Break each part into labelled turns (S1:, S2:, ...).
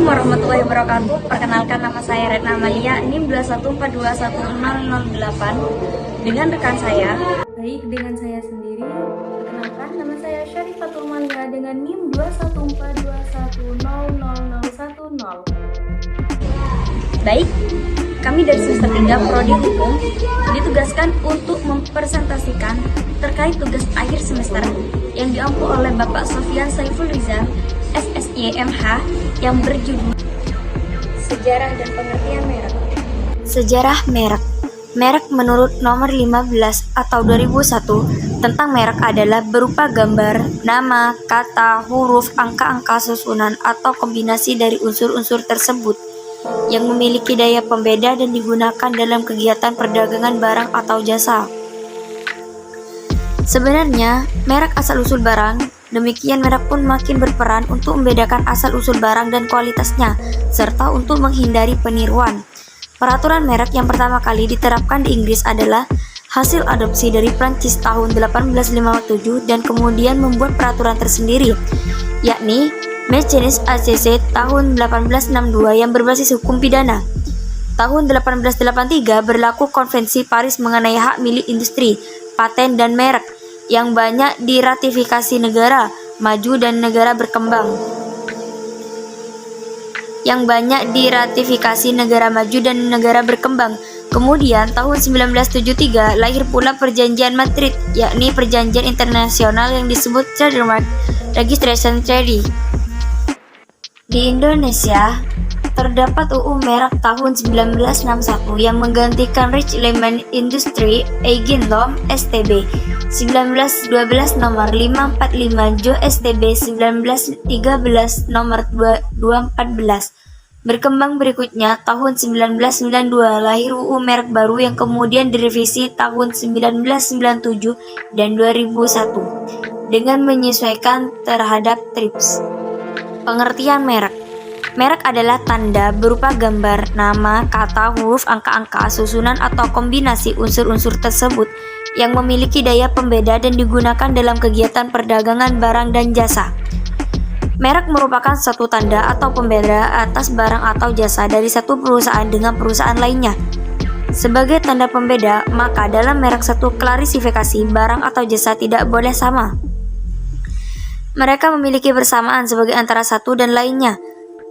S1: Assalamualaikum warahmatullahi wabarakatuh. Perkenalkan, nama saya Retna Amalia, NIM 214211008 dengan rekan saya.
S2: Baik, dengan saya sendiri. Perkenalkan, nama saya Syarifatul Malia dengan NIM 21421001010.
S1: Baik, kami dari semester 3 Prodi Hukum ditugaskan untuk mempresentasikan terkait tugas akhir semester yang diampu oleh Bapak Sofyan Saiful Rizal, SSYMH, yang berjudul Sejarah dan Pengertian Merek.
S3: Sejarah merek. Merek menurut nomor 15 atau 2001 tentang merek adalah berupa gambar, nama, kata, huruf, angka-angka susunan atau kombinasi dari unsur-unsur tersebut yang memiliki daya pembeda dan digunakan dalam kegiatan perdagangan barang atau jasa. Sebenarnya, merek asal-usul barang, demikian merek pun makin berperan untuk membedakan asal-usul barang dan kualitasnya, serta untuk menghindari peniruan. Peraturan merek yang pertama kali diterapkan di Inggris adalah hasil adopsi dari Prancis tahun 1857 dan kemudian membuat peraturan tersendiri, yakni Mechanus ACC tahun 1862 yang berbasis hukum pidana. Tahun 1883 berlaku Konvensi Paris mengenai hak milik industri, paten dan merek yang banyak diratifikasi negara maju dan negara berkembang. Kemudian tahun 1973 lahir pula Perjanjian Madrid, yakni perjanjian internasional yang disebut Trademark Registration Treaty. Di Indonesia, terdapat UU Merek tahun 1961 yang menggantikan Rich Lehman Industry Agent Law STB 1912 nomor 545 Jo STB 1913 nomor 214. Berkembang berikutnya, tahun 1992 lahir UU Merek baru yang kemudian direvisi tahun 1997 dan 2001 dengan menyesuaikan terhadap TRIPS. Pengertian merek. Merek adalah tanda berupa gambar, nama, kata, huruf, angka-angka, susunan atau kombinasi unsur-unsur tersebut yang memiliki daya pembeda dan digunakan dalam kegiatan perdagangan barang dan jasa. Merek merupakan suatu tanda atau pembeda atas barang atau jasa dari satu perusahaan dengan perusahaan lainnya. Sebagai tanda pembeda, maka dalam merek satu klasifikasi barang atau jasa tidak boleh sama. Mereka memiliki persamaan sebagai antara satu dan lainnya,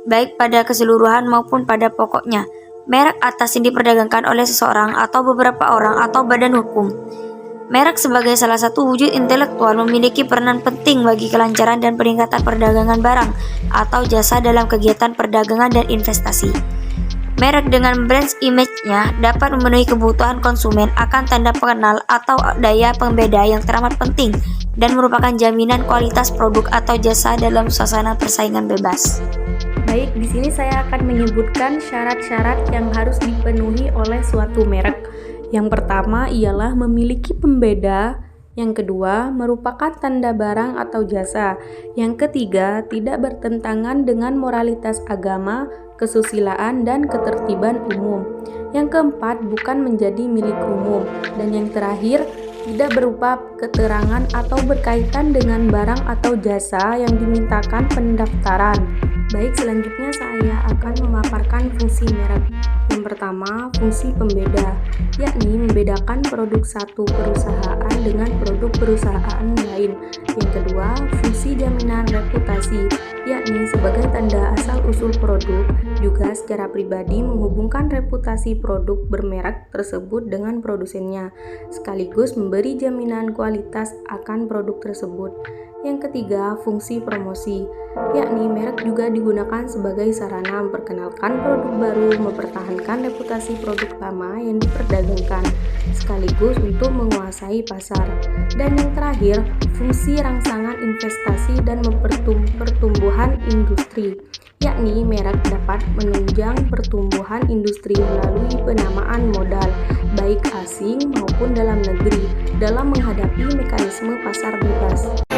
S3: baik pada keseluruhan maupun pada pokoknya. Merek atas yang diperdagangkan oleh seseorang atau beberapa orang atau badan hukum. Merek sebagai salah satu wujud intelektual memiliki peranan penting bagi kelancaran dan peningkatan perdagangan barang atau jasa dalam kegiatan perdagangan dan investasi. Merek dengan brand image-nya dapat memenuhi kebutuhan konsumen akan tanda pengenal atau daya pembeda yang teramat penting dan merupakan jaminan kualitas produk atau jasa dalam suasana persaingan bebas.
S2: Baik, di sini saya akan menyebutkan syarat-syarat yang harus dipenuhi oleh suatu merek. Yang pertama ialah memiliki pembeda. Yang kedua, merupakan tanda barang atau jasa. Yang ketiga, tidak bertentangan dengan moralitas agama, kesusilaan, dan ketertiban umum. Yang keempat, bukan menjadi milik umum. Dan yang terakhir, tidak berupa keterangan atau berkaitan dengan barang atau jasa yang dimintakan pendaftaran. Baik, selanjutnya saya akan memaparkan fungsi merek. Yang pertama, fungsi pembeda, yakni membedakan produk satu perusahaan dengan produk perusahaan lain. Yang kedua, fungsi jaminan reputasi, yakni sebagai tanda asal-usul produk, juga secara pribadi menghubungkan reputasi produk bermerek tersebut dengan produsennya, sekaligus memberi jaminan kualitas akan produk tersebut. Yang ketiga, fungsi promosi, yakni merek juga digunakan sebagai sarana memperkenalkan produk baru, mempertahankan reputasi produk lama yang diperdagangkan, sekaligus untuk menguasai pasar. Dan yang terakhir, fungsi rangsangan investasi dan pertumbuhan industri, yakni merek dapat menunjang pertumbuhan industri melalui penamaan modal, baik asing maupun dalam negeri, dalam menghadapi mekanisme pasar bebas.